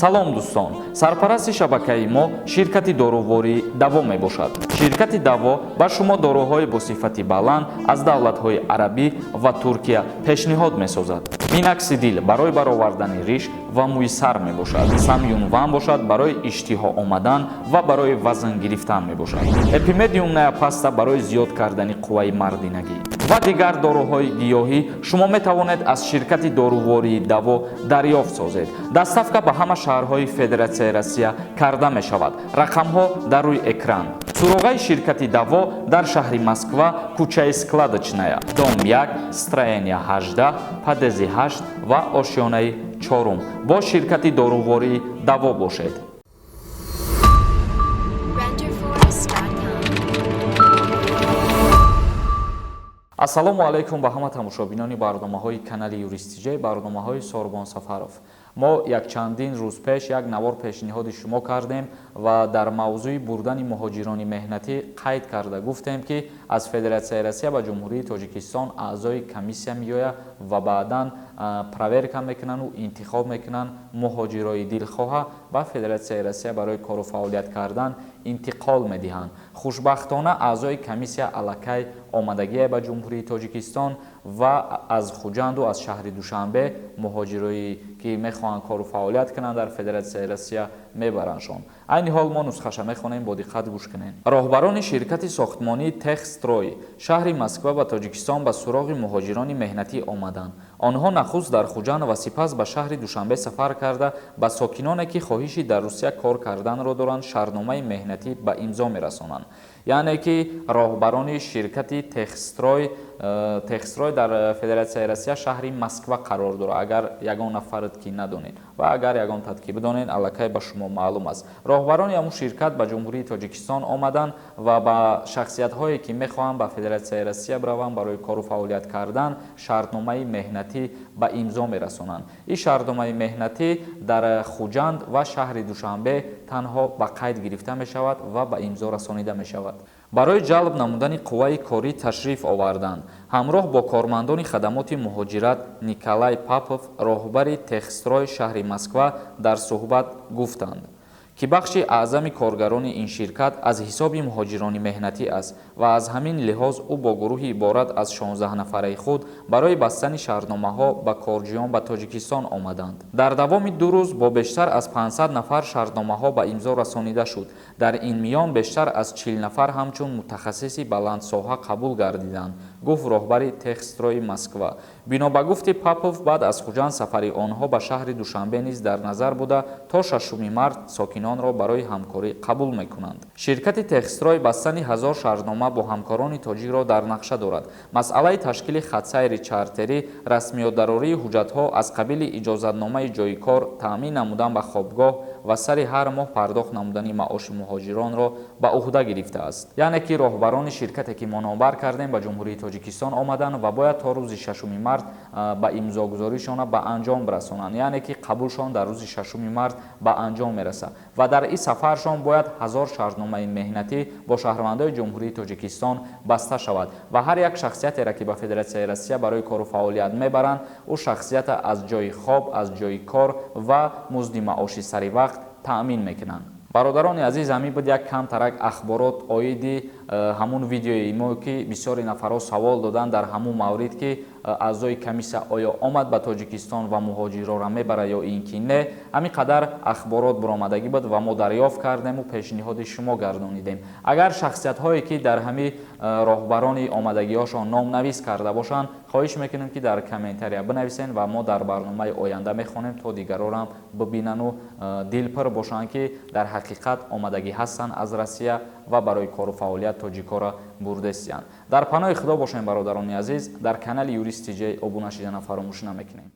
салом дӯстон, сарпарасти шабакаи мо ширкати дорувори даво мебошад. Ширкати даво ба шумо дороҳои бо сифати баланд аз давлатҳои арабӣ ва Туркия пешниҳод месозад. Миноксидил барои баровардани риш ва мӯи сар мебошад. Самюнван бошад барои иштиҳо омадан ва барои вазн гирифтан мебошад. Эпимедиум неопаста барои зиёд кардани қувваи мардинагӣ ва дигар дороҳои гиёҳӣ шумо метавонед аз ширкати дорувории даво дарёфт созед. Доставка ба ҳама шаҳрҳои Федератсияи Россия карда мешавад. Рақамҳо дар рӯи экран. Суроғаи ширкати даво дар шаҳри Москва, кӯчаи Складочная, дом 1, строения 18, падези 8 ва ошёнаи 4 бо ширкати дорувории даво бошед. ассалому алайкум ба ҳама тамошобинони барномаҳои канали Юристиҷей, барномаҳои Сорбон Сафаров. мо якчандин рӯз пеш як навор пешниҳоди шумо кардем ва дар мавзӯи бурдани муҳоҷирони меҳнатӣ қайд карда гуфтем ки аз Федератсияи Россия ба Ҷумҳурии Тоҷикистон аъзои комиссия меояд ва баъдан проверка мекунанд ва интихоб мекунанд муҳоҷирои дилхоҳа ба Федератсияи Россия барои кору фаъолият кардан интиқол медиҳанд. хушбахтона аъзои комиссия аллакай омадагие ба Ҷумҳурии Тоҷикистон ва аз Хуҷанду аз шаҳри Душанбе муҳоҷирои ки мехоҳанд кору фаъолият кунанд дар Федератсияи Россия мебараншон. айни ҳол мо нусхаша мехонем, бо диққат гӯш кунем. роҳбарони ширкати сохтмонии Техстрой шаҳри Москва ба Тоҷикистон ба суроғи муҳоҷирони меҳнатӣ омаданд. онҳо нахуст дар Хуҷанд ва сипас ба шаҳри Душанбе сафар карда ба сокиноне ки хоҳиши дар Русия кор карданро доранд шаҳрномаи меҳнатӣ ба имзо мерасонанд. яъне ки роҳбарони ширкати Техстрой дар Федератсияи Россия шаҳри Москва қарор дорад. агар ягон нафарат ки надонед ва агар ягон тадқиқ бидонед, аллакай ба шумо маълум аст. роҳбарони ҳамун ширкат ба Ҷумҳурии Тоҷикистон омаданд ва ба шахсиятҳое ки мехоҳанд ба Федератсияи Россия браванд барои кору фаъолият кардан шартномаи меҳнатӣ ба имзо мерасонанд. ин шартномаи меҳнатӣ дар Хуҷанд ва шаҳри Душанбе танҳо ба қайд гирифта мешавад ва ба имзо расонида мешавад. барои ҷалб намудани қувваи корӣ ташриф оварданд. ҳамроҳ бо кормандони хадамоти муҳоҷират Николай Папов, роҳбари Техстрой шаҳри Москва, дар суҳбат гуфтанд ки бахши аъзами коргарони ин ширкат аз ҳисоби муҳоҷирони меҳнатӣ аст ва аз ҳамин лиҳоз ӯ бо гурӯҳи иборат аз 16 нафараи худ барои бастани шаҳрномаҳо ба корҷӯён ба Тоҷикистон омаданд. дар давоми 2 рӯз бо бештар аз 500 нафар шаҳрномаҳо ба имзо расонида шуд. дар ин миён бештар аз 40 нафар ҳамчун мутахассиси баландсоҳа қабул гардиданд, гуфт роҳбари Техстрои Москва. бино ба гуфти Папов, баъд аз Хуҷанд сафари онҳо ба шаҳри Душанбе низ дар назар буда то 6 март сокинонро барои ҳамкорӣ қабул мекунанд. ширкати Техстрой бастани 1000 шаҳрнома бо ҳамкорони тоҷикро дар нақша дорад. масъалаи ташкили хатсайри чартерӣ, расмиётдарории ҳуҷҷатҳо аз қабили иҷозатномаи ҷойи кор, таъмин намудан ба хобгоҳ ва сари ҳар моҳ пардохт намудани маоши муҳоҷиронро ба уҳда гирифтааст. яъне ки роҳбарони ширкате ки мо номбар кардем ба Ҷумҳурии Тоҷикистон омаданд ва бояд то рӯзи 6 март ба имзогузоришона ба анҷом расонанд. яъне ки қабулшон дар рӯзи 6 март ба анҷом мерасад ва дар ин сафаршон бояд 1000 шаҳрномаи меҳнатӣ бо шаҳрвандои Ҷумҳурии Тоҷикистон баста шавад ва ҳар як шахсиятере ки ба Федератсияи Россия барои кору фаъолият мебаранд, ӯ шахсията аз ҷойи хоб, аз ҷойи кор ва музди маоши сари вақт таъмин мекунанд. бародарони азиз, ҳамин буд як камтарак ахборот оиди ҳамун видеои мо ки бисёри нафарҳо савол доданд дар ҳамун маврид ки аъзои комиссия оё омад ба Тоҷикистон ва муҳоҷирора мебарад ё ин ки не. ҳамин қадар ахборот буромадагӣ буд ва мо дарёфт кардему пешниҳоди шумо гардонидем. агар шахсиятҳое ки дар ҳамин роҳбарони омадагиҳошон номнавис карда бошанд, хоҳиш мекунем ки дар комментария бинависен ва мо дар барномаи оянда мехонем то дигарорам бибинану дилпир бошанд ки дар ҳақиқат омадагӣ ҳастанд аз Россия ва барои кору фаъолият тоҷикора бурдестиянд. дар паноҳи худо бошем бародарони азиз. дар канали Юристиҷей обуна шидана фаромӯш намекунем.